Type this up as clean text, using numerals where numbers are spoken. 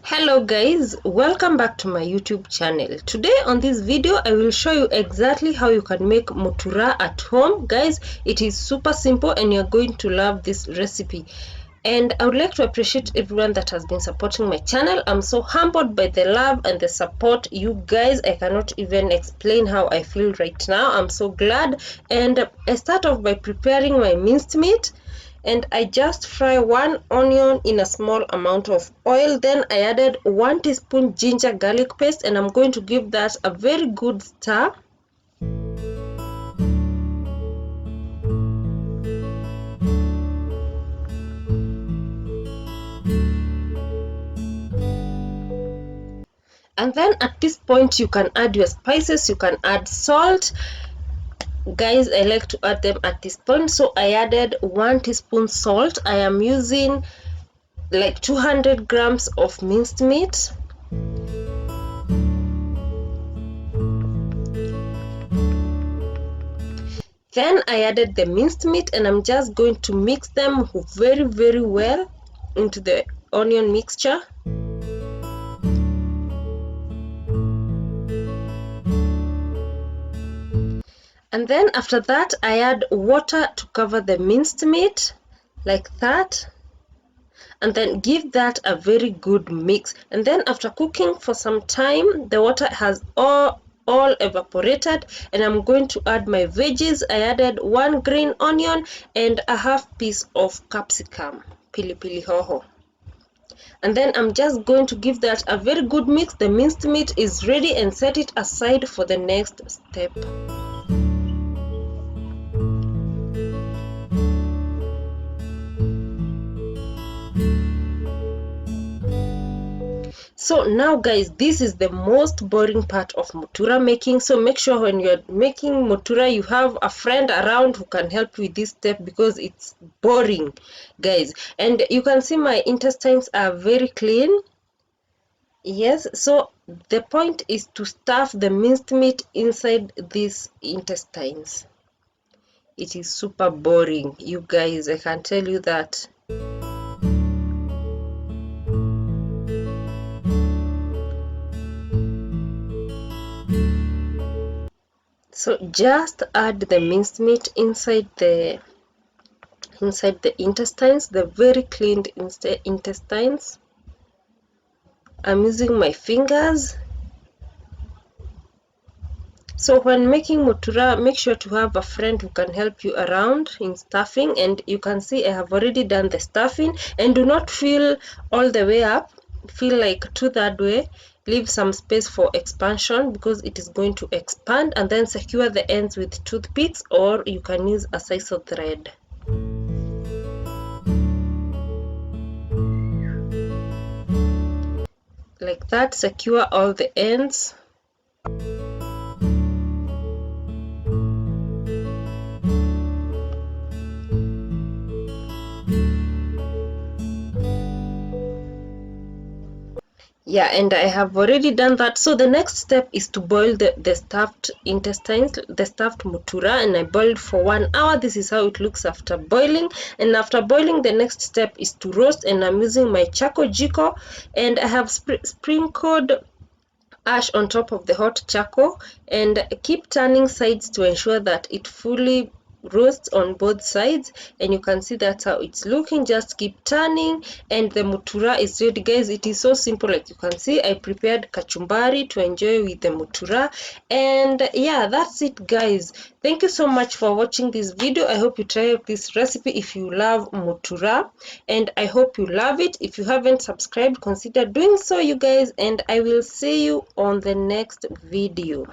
Hello guys, welcome back to my YouTube channel. Today on this video I will show you exactly how you can make mutura at home. Guys, it is super simple and you're going to love this recipe. And I would like to appreciate everyone that has been supporting my channel. I'm so humbled by the love and the support, you guys. I cannot even explain how I feel right now. I'm so glad. And I start off by preparing my minced meat. And I just fry 1 onion in a small amount of oil. Then I added 1 teaspoon ginger garlic paste, and I'm going to give that a very good stir. And then at this point you can add your spices, you can add salt. Guys, I like to add them at this point, so I added 1 teaspoon salt. I am using like 200 grams of minced meat. Then I added the minced meat and I'm just going to mix them very well into the onion mixture. And then after that I add water to cover the minced meat like that, and then give that a very good mix. And then after cooking for some time, the water has all evaporated, and I'm going to add my veggies. I added 1 green onion and a half piece of capsicum, pili hoho. And then I'm just going to give that a very good mix. The minced meat is ready, and set it aside for the next step. So now guys, this is the most boring part of mutura making. So make sure when you're making mutura you have a friend around who can help you with this step, because it's boring, guys. And you can see my intestines are very clean. Yes, so the point is to stuff the minced meat inside these intestines. It is super boring, you guys, I can tell you that. So just add the minced meat inside the intestines, the very cleaned intestines. I'm using my fingers. So when making mutura, make sure to have a friend who can help you around in stuffing. And you can see I have already done the stuffing. And do not fill all the way up, fill like 2/3 way. Leave some space for expansion because it is going to expand, and then secure the ends with toothpicks, or you can use a sisal thread. Like that, secure all the ends. Yeah, and I have already done that. So the next step is to boil the stuffed intestines, the stuffed mutura, and I boiled for 1 hour. This is how it looks after boiling. And after boiling, the next step is to roast, and I'm using my charcoal jiko, and I have sprinkled ash on top of the hot charcoal, and keep turning sides to ensure that it fully roasts on both sides. And you can see that's how it's looking. Just keep turning and the mutura is ready, guys. It is so simple. Like you can see, I prepared kachumbari to enjoy with the mutura. And yeah, that's it, guys. Thank you so much for watching this video. I hope you try out this recipe if you love mutura, and I hope you love it. If you haven't subscribed, consider doing so, you guys, and I will see you on the next video.